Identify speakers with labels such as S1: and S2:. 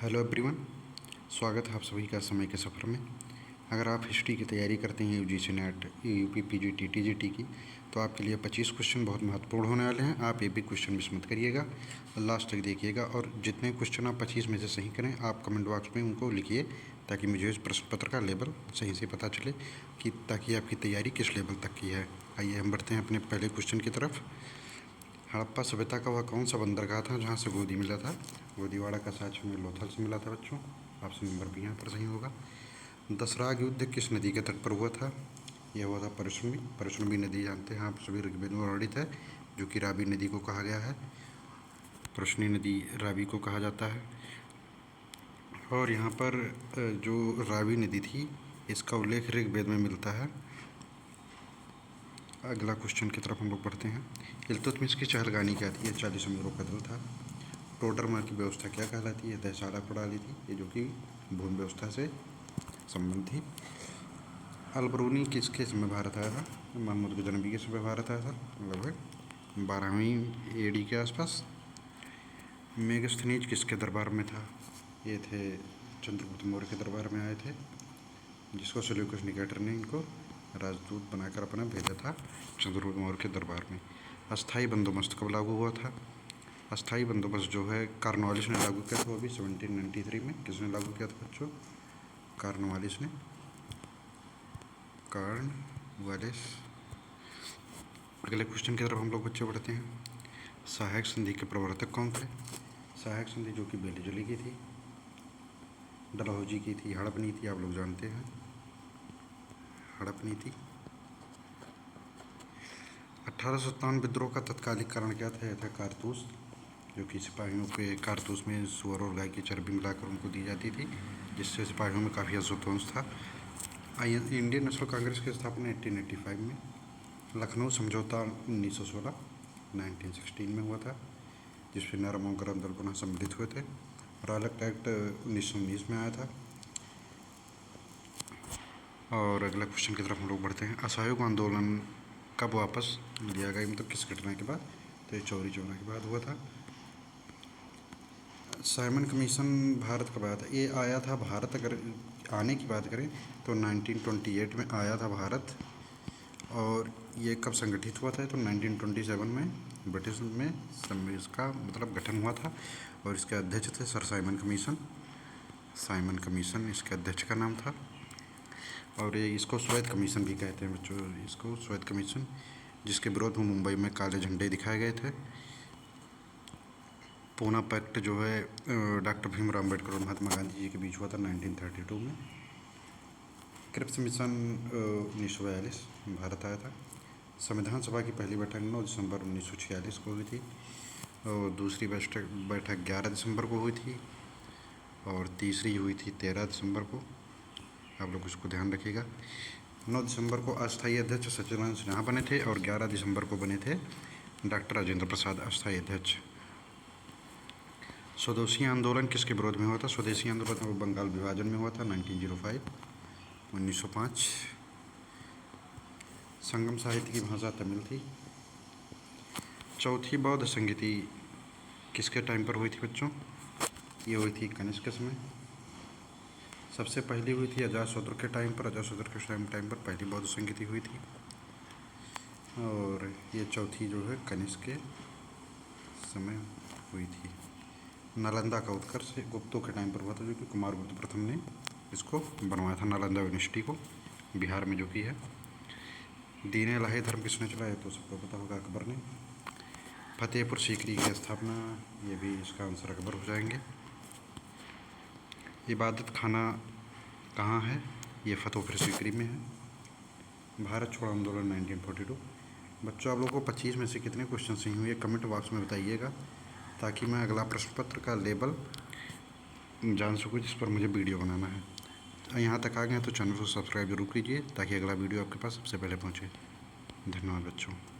S1: Hello everyone, स्वागत है आप सभी का समय के सफ़र में। अगर आप हिस्ट्री की तैयारी करते हैं UGC net, UP PGT, TGT की, तो आपके लिए 25 क्वेश्चन बहुत महत्वपूर्ण होने वाले हैं। आप एक भी क्वेश्चन मिस मत करिएगा और लास्ट तक देखिएगा। और जितने क्वेश्चन आप 25 में से सही करें, आप कमेंट बॉक्स में उनको लिखिए ताकि मुझे इस प्रश्न पत्र का लेवल सही से पता चले कि ताकि आपकी तैयारी किस लेवल तक की है। आइए हम बढ़ते हैं अपने पहले क्वेश्चन की तरफ। हड़प्पा सभ्यता का वह कौन सा बंदरगाह था जहाँ से गोदी मिला था? गोदीवाड़ा का साक्ष्य में लोथल से मिला था बच्चों। ऑप्शन नंबर बी यहाँ पर सही होगा। दसराग युद्ध किस नदी के तट पर हुआ था? यह हुआ था परशुनी। परशुनी नदी जानते हैं आप सभी, ऋग्वेद में वर्णित है, जो कि रावी नदी को कहा गया है। परशुनी नदी रावी को कहा जाता है। और यहाँ पर जो रावी नदी थी, इसका उल्लेख ऋग्वेद में मिलता है। अगला क्वेश्चन की तरफ हम लोग बढ़ते हैं। इल्तुतमिश की चहलगानी क्या थी? यह 40 अमीरों का दल था। टोडरमल की व्यवस्था क्या कहलाती है? दहसाला प्रणाली थी, ये जो कि भूमि व्यवस्था से संबंध थी। अलबरूनी किसके समय भारत आया था? महमूद गजनबी के समय भारत आया था, लगभग 12वीं AD के आसपास। मेगस्थनीज किसके दरबार में था? ये थे चंद्रगुप्त मौर्य के दरबार में आए थे, जिसको सेल्यूकस निकेटर ने इनको राजदूत बनाकर अपना भेजा था चंद्रगुप्त मौर्य के दरबार में। अस्थाई बंदोबस्त कब लागू हुआ था? अस्थाई बंदोबस्त जो है कॉर्नवालिस ने लागू किया था, वो भी 1793 में। किसने लागू किया था बच्चों? कॉर्नवालिस ने। कॉर्नवालिस। अगले क्वेश्चन की तरफ हम लोग बच्चे बढ़ते हैं। सहायक संधि के प्रवर्तक कौन थे? सहायक संधि जो कि बेलजली की थी, डलहौजी की थी, हड़प नीति आप लोग जानते हैं, हड़प नीति। 1857 विद्रोह का तत्कालिक कारण क्या था? यह था कारतूस, जो कि सिपाहियों के कारतूस में सुअर और गाय की चर्बी मिलाकर उनको दी जाती थी, जिससे सिपाहियों में काफ़ी असंतोष था। इंडियन नेशनल कांग्रेस की स्थापना 1885 में। लखनऊ समझौता 1916 1916 में हुआ था, जिसमें नरम और गरम दल पुनः सम्मिलित हुए थे। रॉयलेट एक्ट 1919 में आया था। और अगला क्वेश्चन की तरफ हम लोग बढ़ते हैं। असहयोग आंदोलन कब वापस लिया गया, मतलब किस घटना के बाद? तो ये चौरी चौरा के बाद हुआ था। साइमन कमीशन भारत कब आया था? ये आया था भारत, अगर आने की बात करें तो 1928 में आया था भारत। और ये कब संगठित हुआ था? तो 1927 में ब्रिटिश में इसका मतलब गठन हुआ था। और इसके अध्यक्ष थे sir Simon commission. Simon commission इसके अध्यक्ष का नाम था। और ये इसको श्वेत कमीशन भी कहते हैं बच्चों, इसको श्वेत कमीशन, जिसके विरोध में मुंबई में काले झंडे दिखाए गए थे। पूना पैक्ट जो है डॉक्टर भीमराव अम्बेडकर और महात्मा गांधी जी के बीच हुआ था 1932 में। क्रिप्स मिशन 1942 भारत आया था। संविधान सभा की पहली बैठक 9 दिसंबर 1946 को हुई थी, और दूसरी बैठक 11 दिसंबर को हुई थी, और तीसरी हुई थी 13 दिसंबर को। आप लोग इसको ध्यान रखिएगा। 9 दिसंबर को अस्थायी अध्यक्ष सच्चिदानंद सिन्हा बने थे, और 11 दिसंबर को बने थे डॉक्टर राजेंद्र प्रसाद अस्थायी अध्यक्ष। स्वदेशी आंदोलन किसके विरोध में हुआ था? स्वदेशी आंदोलन बंगाल विभाजन में हुआ था 1905। संगम साहित्य की भाषा तमिल थी। चौथी बौद्ध संगीति किसके टाइम पर हुई थी बच्चों? ये हुई थी कनिष्क के समय। सबसे पहली हुई थी अजातशत्रु के टाइम पर। अजातशत्रु के टाइम पर पहली बौद्ध संगीति हुई थी। और ये चौथी जो है कनिष्क के समय हुई थी। नालंदा का उत्कर्ष गुप्तों के टाइम पर हुआ था, जो कि कुमारगुप्त प्रथम ने इसको बनवाया था, नालंदा यूनिवर्सिटी को, बिहार में जो कि है। दीन इलाही धर्म किसने चलाया? तो सबको पता होगा, अकबर ने। फतेहपुर सीकरी की स्थापना, ये भी इसका आंसर अकबर हो जाएंगे। इबादत खाना कहाँ है? ये फतेहपुर सीकरी में है। भारत छोड़ो आंदोलन 1942। बच्चों, आप लोगों को 25 में से कितने क्वेश्चन सही हुए कमेंट बॉक्स में बताइएगा, ताकि मैं अगला प्रश्न पत्र का लेवल जान सकूँ जिस पर मुझे वीडियो बनाना है। यहाँ तक आ गए तो चैनल को सब्सक्राइब जरूर कीजिए, ताकि अगला वीडियो आपके पास सबसे पहले पहुँचे। धन्यवाद बच्चों।